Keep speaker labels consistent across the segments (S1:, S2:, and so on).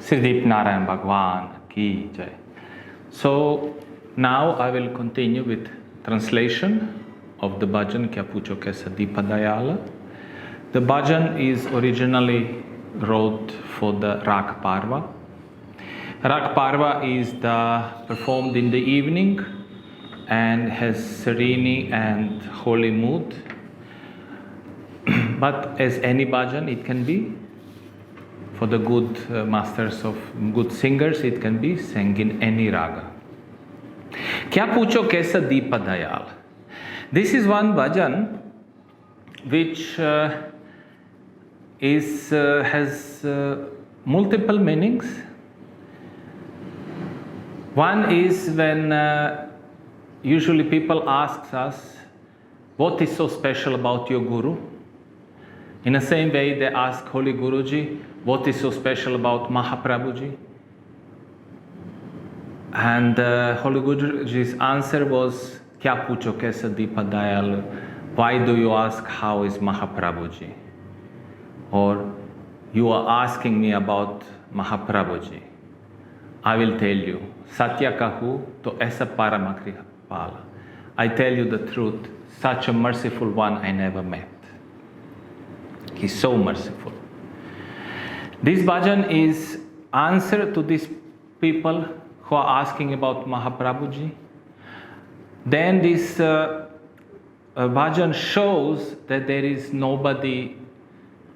S1: Sridip Narayan Bhagwan ki jai. So now I will continue with translation of the Bhajan Kya Pucho kaise Dayal. The Bhajan is originally wrote for the Rak Parva. Rak Parva is performed in the evening and has serene and holy mood. But as any bhajan, it can be for the good masters of good singers, it can be sang in any raga. Kya Pucho kaise Dayal. This is one bhajan which has multiple meanings. One is when usually people ask us, what is so special about your guru? In the same way, they ask Holy Guruji, what is so special about Mahaprabhuji? And Holy Guruji's answer was, Kya Pucho kaise Dayal? Why do you ask how is Mahaprabhuji? Or you are asking me about Mahaprabhuji. I will tell you, Satya kahu to aisa parama kripala. I tell you the truth, such a merciful one I never met. He's so merciful. This bhajan is answer to these people who are asking about Mahaprabhuji. Then this bhajan shows that there is nobody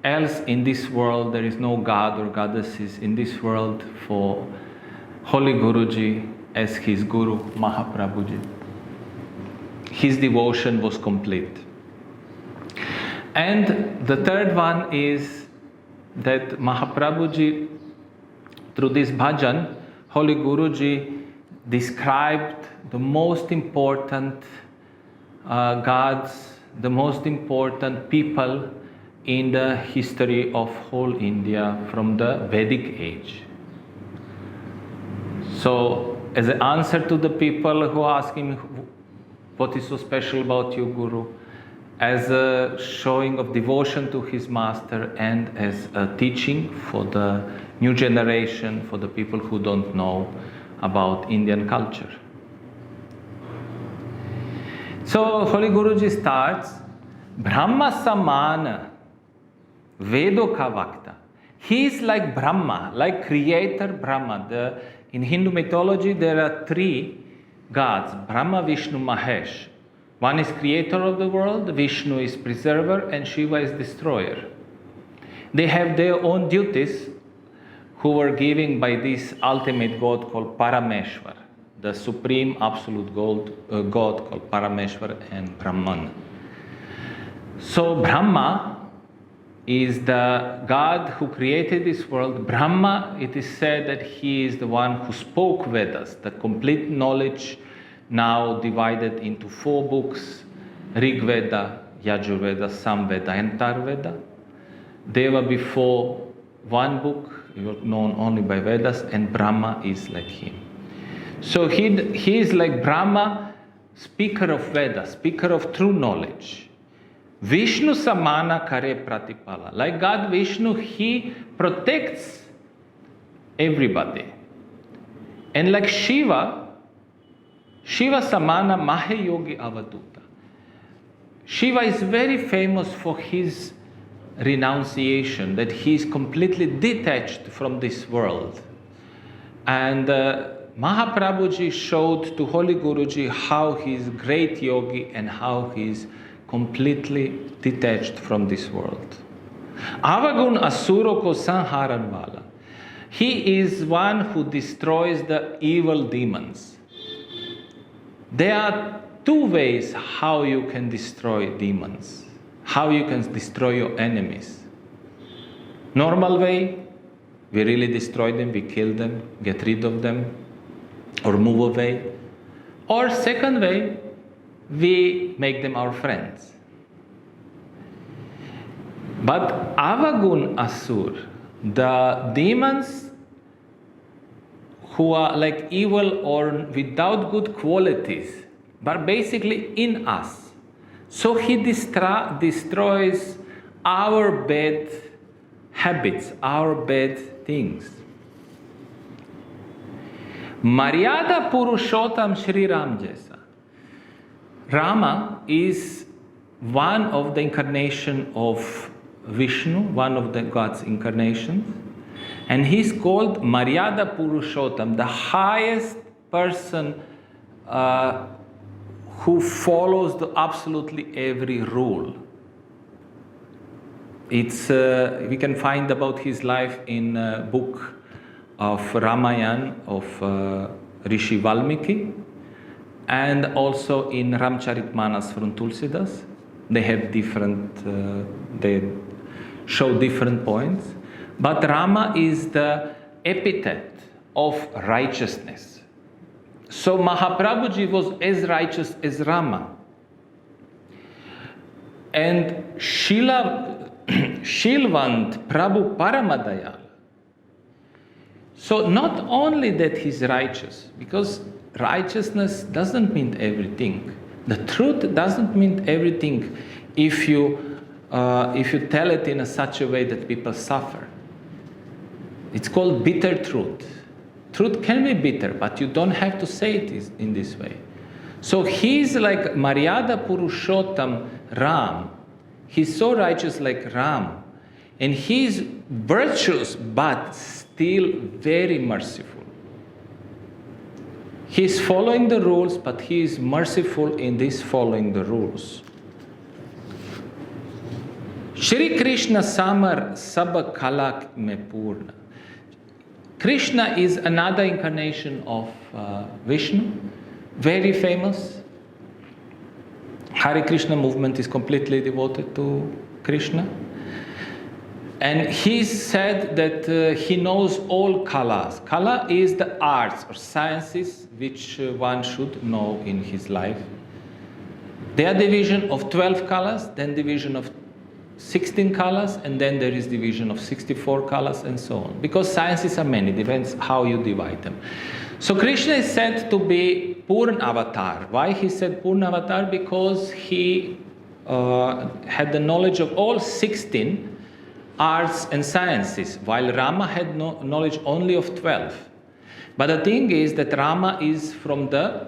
S1: else in this world, there is no God or goddesses in this world for Holy Guruji as his Guru, Mahaprabhuji. His devotion was complete. And the third one is that Mahaprabhuji, through this bhajan, Holy Guruji described the most important gods, the most important people in the history of whole India from the Vedic age. So, as an answer to the people who are asking what is so special about your Guru, as a showing of devotion to his master and as a teaching for the new generation, for the people who don't know about Indian culture. So Holy Guruji starts, Brahma Samana Vedo ka Vakta. He is like Brahma, like creator Brahma. In Hindu mythology there are three gods, Brahma, Vishnu, Mahesh. One is creator of the world, Vishnu is preserver, and Shiva is destroyer. They have their own duties who were given by this ultimate God called Parameshwar, the supreme absolute God called Parameshwar and Brahman. So Brahma is the God who created this world. Brahma, it is said that he is the one who spoke Vedas, the complete knowledge now divided into 4 books, Rig Veda, Yajurveda, Samveda, and Tarveda. They were before one book, known only by Vedas, and Brahma is like him. So he is like Brahma, speaker of Veda, speaker of true knowledge. Vishnu Samana Kare Pratipala. Like God Vishnu, he protects everybody. And like Shiva Samana Mahe Yogi Avaduta. Shiva is very famous for his renunciation, that he is completely detached from this world. And Mahaprabhuji showed to Holy Guruji how he is great yogi and how he is completely detached from this world. Avagun Asuro ko Sanharan Vala. He is one who destroys the evil demons. There are 2 ways how you can destroy demons, how you can destroy your enemies. Normal way, we really destroy them, we kill them, get rid of them, or move away. Or second way, we make them our friends. But Avagun Asur, the demons who are like evil or without good qualities, but basically in us. So he destroys our bad habits, our bad things. Maryada Purushottam Shri Ram Jaisa. Rama is one of the incarnation of Vishnu, one of the God's incarnations. And he's called Maryada Purushottam, the highest person who follows absolutely every rule. We can find about his life in a book of Ramayana of Rishi Valmiki, and also in Ramcharitmanas from Tulsidas. They have they show different points. But Rama is the epithet of righteousness. So Mahaprabhuji was as righteous as Rama. And Shilvant Prabhu Paramadayal. So not only that he's righteous, because righteousness doesn't mean everything. The truth doesn't mean everything if you tell it in such a way that people suffer. It's called bitter truth. Truth can be bitter, but you don't have to say it in this way. So he's like Maryada Purushottam Ram. He's so righteous like Ram. And he's virtuous, but still very merciful. He's following the rules, but he is merciful in this following the rules. Shri Krishna Samar Sab Kalak Me Purna. Krishna is another incarnation of Vishnu, very famous. Hare Krishna movement is completely devoted to Krishna. And he said that he knows all kalas. Kala is the arts or sciences which one should know in his life. There are division of 12 kalas, then division of 16 kalas, and then there is division of 64 kalas, and so on. Because sciences are many, depends how you divide them. So Krishna is said to be Purna Avatar. Why he said Purna Avatar? Because he had the knowledge of all 16 arts and sciences, while Rama had knowledge only of 12. But the thing is that Rama is from the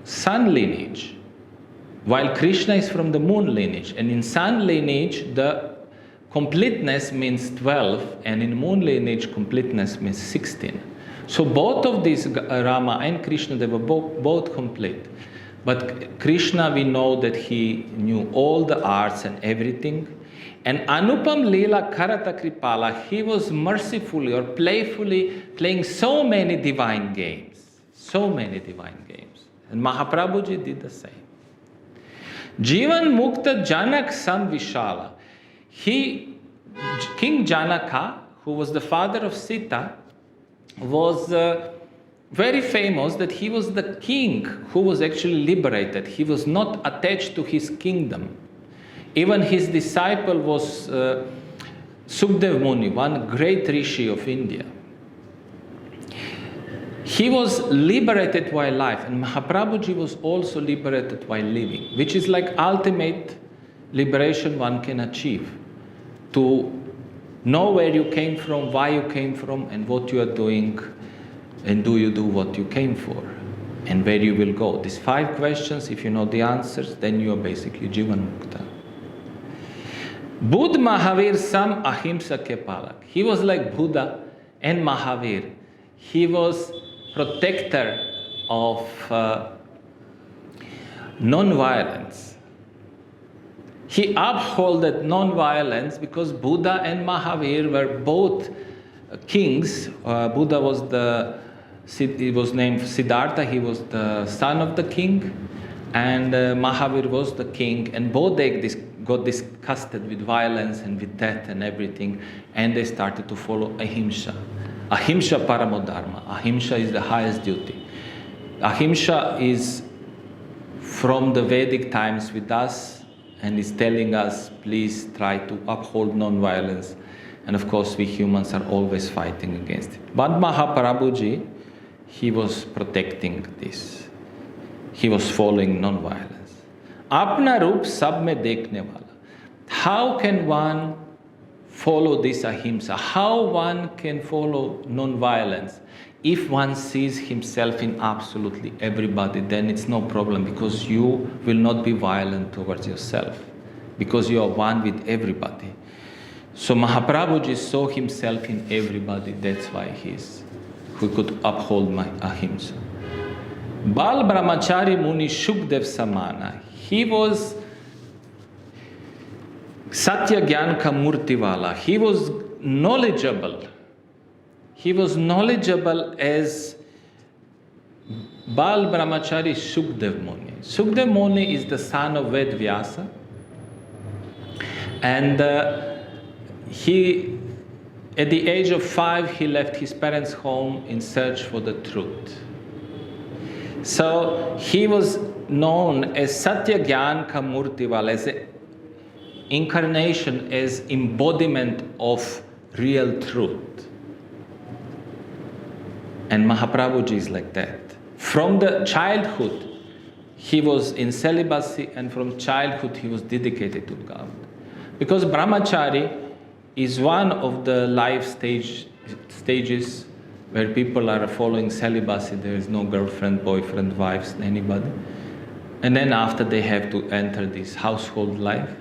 S1: sun lineage, while Krishna is from the moon lineage. And in sun lineage, the completeness means 12, and in moon lineage, completeness means 16. So both of these, Rama and Krishna, they were both complete. But Krishna, we know that he knew all the arts and everything. And Anupam Leela Karata Kripala, he was mercifully or playfully playing so many divine games. So many divine games. And Mahaprabhuji did the same. Jivan Mukta Janak Sam Vishala. King Janaka, who was the father of Sita, was very famous that he was the king who was actually liberated. He was not attached to his kingdom. Even his disciple was Sukdev Muni, one great rishi of India. He was liberated while alive, and Mahaprabhuji was also liberated while living, which is like ultimate liberation one can achieve. To know where you came from, why you came from, and what you are doing, and do you do what you came for, and where you will go. These 5 questions, if you know the answers, then you are basically Jivan Mukta. Buddha Mahavir Sam Ahimsa Ke Palak. He was like Buddha and Mahavir. He was protector of non-violence. He upholded non-violence because Buddha and Mahavir were both kings. Buddha was he was named Siddhartha, he was the son of the king, and Mahavir was the king, and both they got disgusted with violence and with death and everything, and they started to follow Ahimsa. Ahimsa Paramodharma. Ahimsa is the highest duty. Ahimsa is from the Vedic times with us, and is telling us, please try to uphold non-violence. And of course, we humans are always fighting against it. But Mahaprabhuji, he was protecting this. He was following non-violence. Apna roop sab mein dekhne wala. How can one follow this ahimsa? How one can follow non-violence? if one sees himself in absolutely everybody, then it's no problem, because you will not be violent towards yourself, because you are one with everybody. So Mahaprabhuji saw himself in everybody, that's why he could uphold my ahimsa. Bal Brahmachari Muni Shukdev Samana. He was Satya Gyan Ka Murtiwala. He was knowledgeable. He was knowledgeable as Bal Brahmachari Shukdev Muni. Shukdev Muni is the son of Ved Vyasa. And he, at the age of 5, he left his parents' home in search for the truth. So he was known as Satya Gyan Ka Murtiwala, as an incarnation, as embodiment of real truth. And Mahaprabhuji is like that. From the childhood, he was in celibacy, and from childhood he was dedicated to God. Because brahmachari is one of the life stages where people are following celibacy. There is no girlfriend, boyfriend, wives, anybody. And then after they have to enter this household life.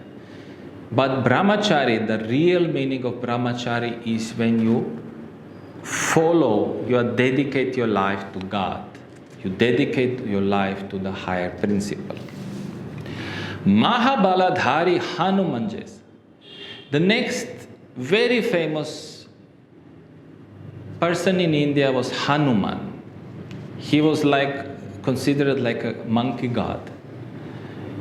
S1: But brahmachari, the real meaning of brahmachari is when you dedicate your life to God. You dedicate your life to the higher principle. Mahabaladhari Hanumanjas. The next very famous person in India was Hanuman. He was considered like a monkey god.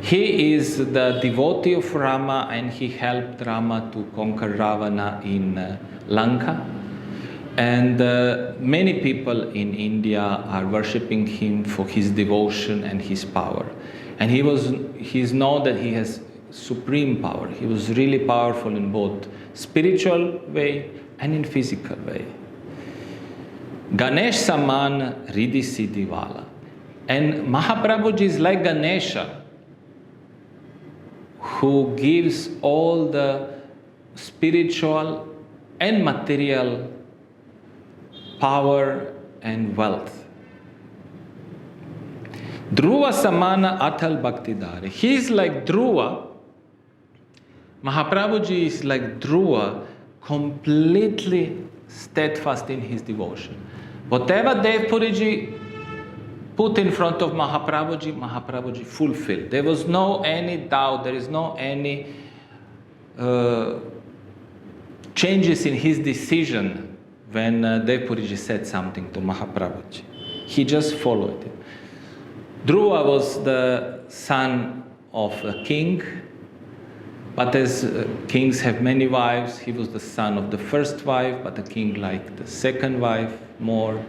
S1: He is the devotee of Rama, and he helped Rama to conquer Ravana in Lanka. And many people in India are worshipping him for his devotion and his power. And he's known that he has supreme power. He was really powerful in both spiritual way and in physical way. Ganesh Saman Riddhi Siddhi Wala. And Mahaprabhuji is like Ganesha, who gives all the spiritual and material power and wealth. Dhruva Samana Atal Bhaktidhari. He is like Dhruva. Mahaprabhuji is like Dhruva, completely steadfast in his devotion. Whatever Dev Puriji put in front of Mahaprabhuji, Mahaprabhuji fulfilled. There was no any doubt, there is no any changes in his decision when Dev Puriji said something to Mahaprabhuji. He just followed it. Dhruva was the son of a king, but as kings have many wives, he was the son of the first wife, but the king liked the second wife more.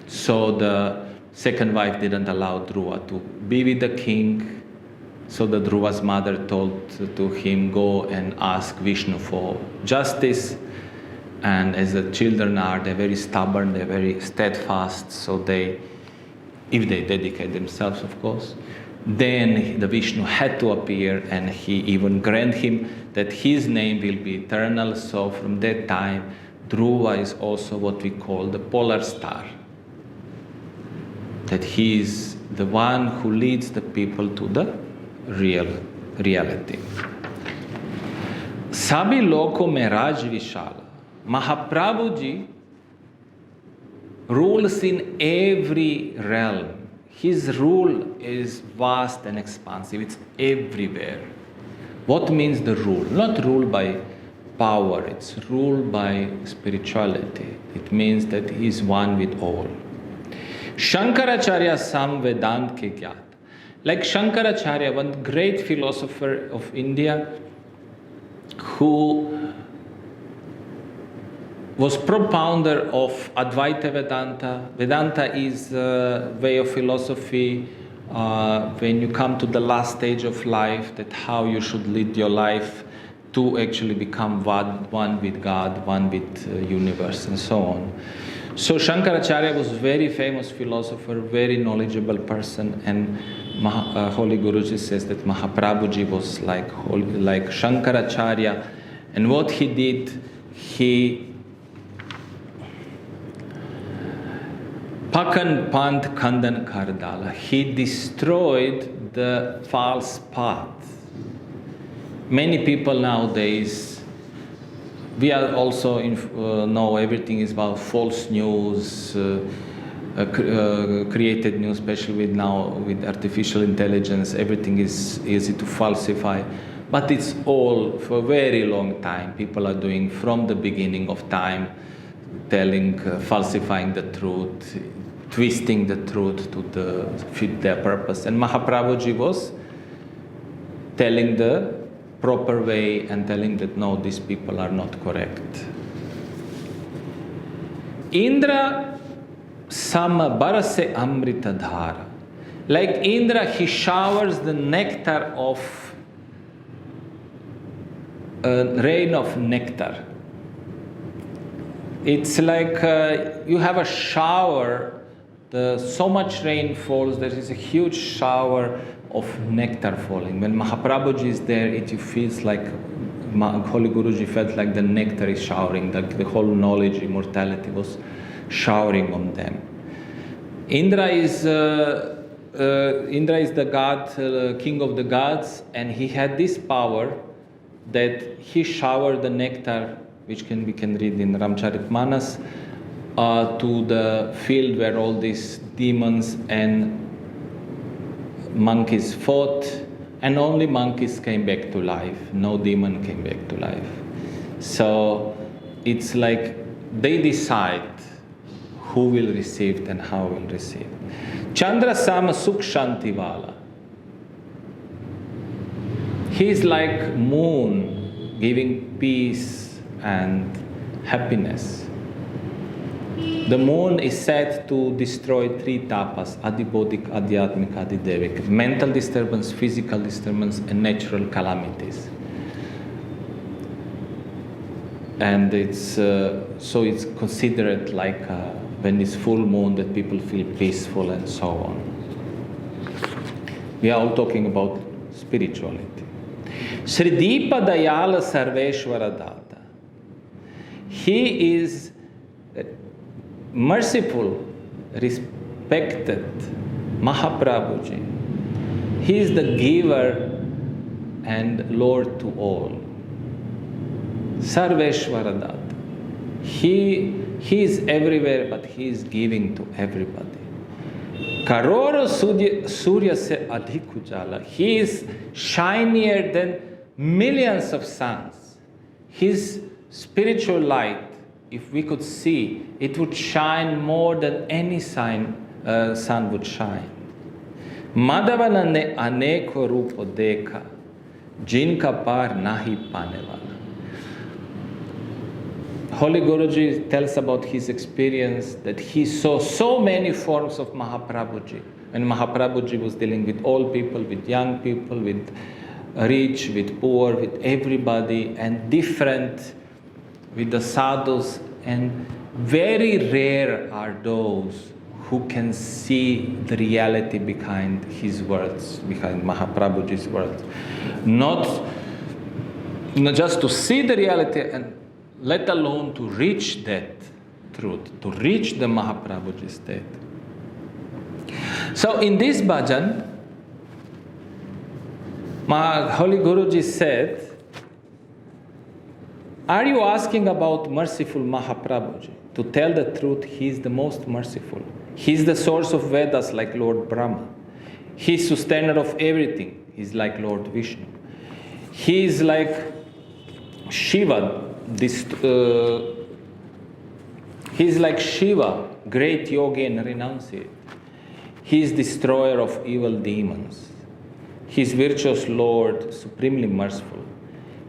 S1: So the second wife didn't allow Dhruva to be with the king. So the Dhruva's mother told to him, go and ask Vishnu for justice. And as the children are, they're very stubborn, they're very steadfast, so if they dedicate themselves, of course, then the Vishnu had to appear, and he even granted him that his name will be eternal. So from that time, Dhruva is also what we call the polar star. That he is the one who leads the people to the reality. Sabhi loko mein Raj Vishala. Mahaprabhuji rules in every realm. His rule is vast and expansive. It's everywhere. What means the rule? Not rule by power. It's rule by spirituality. It means that he is one with all. Shankaracharya Sam Vedant ke Gyat. Like Shankaracharya, one great philosopher of India, who was propounder of Advaita Vedanta. Vedanta is a way of philosophy when you come to the last stage of life, that how you should lead your life to actually become one with God, one with universe, and so on. So Shankaracharya was very famous philosopher, very knowledgeable person, and Holy Guruji says that Mahaprabhuji was like Shankaracharya, and what he did, he Pakan Pant Kandan Kardala. He destroyed the false path. Many people nowadays, we are also know everything is about false news, created news, especially with artificial intelligence. Everything is easy to falsify, but it's all for a very long time. People are doing from the beginning of time, telling, falsifying the truth, twisting the truth to fit their purpose. And Mahaprabhuji was telling the proper way and telling that no, these people are not correct. Indra sama barase amrita dhara. Like Indra, he showers the nectar of rain of nectar. It's like you have a shower, so much rain falls, there is a huge shower of nectar falling. When Mahaprabhuji is there, it feels like Holy Guruji felt like the nectar is showering, like the whole knowledge, immortality was showering on them. Indra is the god, king of the gods, and he had this power that he showered the nectar, which we can read in Ramcharitmanas, to the field where all these demons and monkeys fought, and only monkeys came back to life. No demon came back to life. So it's like they decide who will receive and how will receive. Chandra Sama Sukh Shantivala. He is like moon giving peace and happiness. The moon is said to destroy three tapas: adibodhik, adhyatmik, adidevik. Mental disturbance, physical disturbance, and natural calamities. And it's so it's considered like when it's full moon that people feel peaceful and so on. We are all talking about spirituality. Sridipa Dayal Sarveshwara Data. He is merciful, respected Mahaprabhuji. He is the giver and Lord to all. Sarveshwara Data. He is everywhere, but he is giving to everybody. Karoro Surya se adhik ujala. He is shinier than millions of suns. His spiritual light, if we could see, it would shine more than any sun would shine. Madhavana ne aneko rupo dekha, jinka par nahi pane wala. Holy Guruji tells about his experience that he saw so many forms of Mahaprabhuji. And Mahaprabhuji was dealing with old people, with young people, with rich, with poor, with everybody, and different with the sadhus. And very rare are those who can see the reality behind his words, behind Mahaprabhuji's words. Not just to see the reality, and let alone to reach that truth, to reach the Mahaprabhuji state. So in this bhajan, Holy Guruji said, are you asking about merciful Mahaprabhuji? To tell the truth, he is the most merciful. He is the source of Vedas like Lord Brahma. He is sustainer of everything. He is like Lord Vishnu. He is like Shiva. He is like Shiva, great yogi and renunciate. He is destroyer of evil demons. He is virtuous Lord, supremely merciful.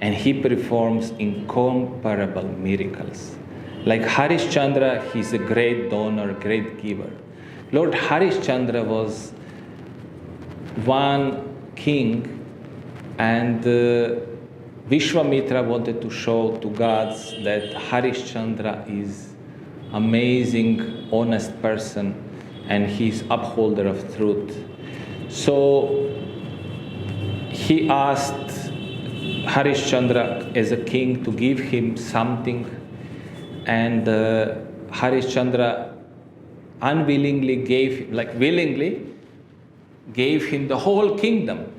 S1: And he performs incomparable miracles. Like Harishchandra, he is a great donor, great giver. Lord Harishchandra was one king, and Vishwamitra wanted to show to gods that Harishchandra is amazing, honest person, and he is upholder of truth. So he asked Harishchandra as a king to give him something, and Harishchandra unwillingly gave, like willingly, gave him the whole kingdom.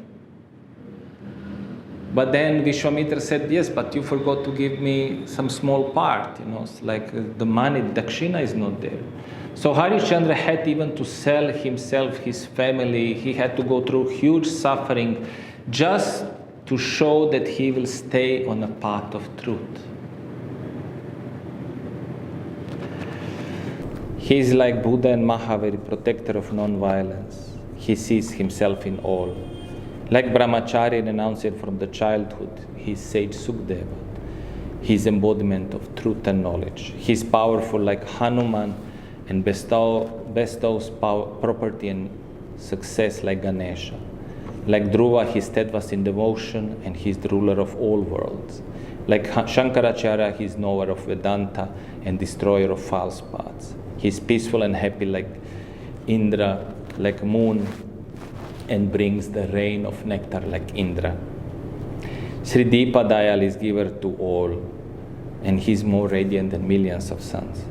S1: But then Vishwamitra said, yes, but you forgot to give me some small part, it's like the money, dakshina is not there. So Harishchandra had even to sell himself, his family, he had to go through huge suffering just to show that he will stay on a path of truth. He is like Buddha and Mahavir, protector of non-violence. He sees himself in all. Like Brahmacharya renounced from the childhood, he is sage Sukdeva. He is embodiment of truth and knowledge. He is powerful like Hanuman and bestows power, property and success like Ganesha. Like Dhruva, he is steadfast in devotion and he is the ruler of all worlds. Like Shankaracharya, he is knower of Vedanta and destroyer of false paths. He is peaceful and happy like Indra, like moon, and brings the rain of nectar like Indra. Sri Deepa Dayal is giver to all, and he is more radiant than millions of suns.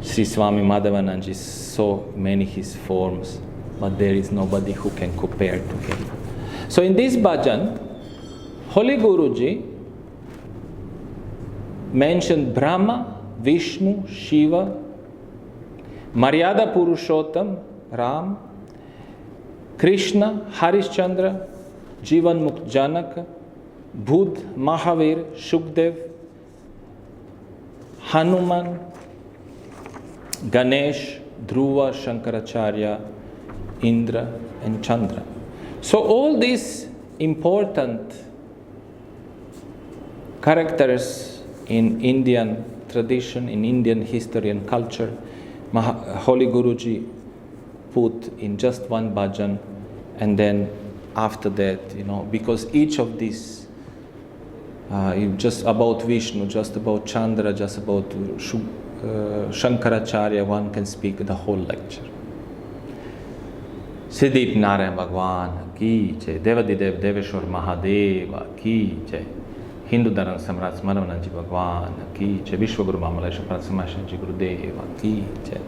S1: Sri Swami Madhavanand is so many his forms, but there is nobody who can compare to him. So in this bhajan, Holy Guruji mentioned Brahma, Vishnu, Shiva, Maryada Purushottam, Ram, Krishna, Harishchandra, Jivan Mukh Janaka, Buddha, Mahavir, Shukdev, Hanuman, Ganesh, Dhruva, Shankaracharya, Indra and Chandra. So all these important characters in Indian tradition, in Indian history and culture, Holy Guruji put in just one bhajan, and then after that, because each of these, just about Vishnu, just about Chandra, just about Shankaracharya, one can speak the whole lecture. Siddhip Narayan Bhagwan ki jai, Devadidev Deveshwar Mahadeva ki jai, Hindu Dharam Samrat Madhavanand Ji Bhagwan ki jai, Vishwaguru Mamalesha Pratsamashanji Gurudeva ki jai.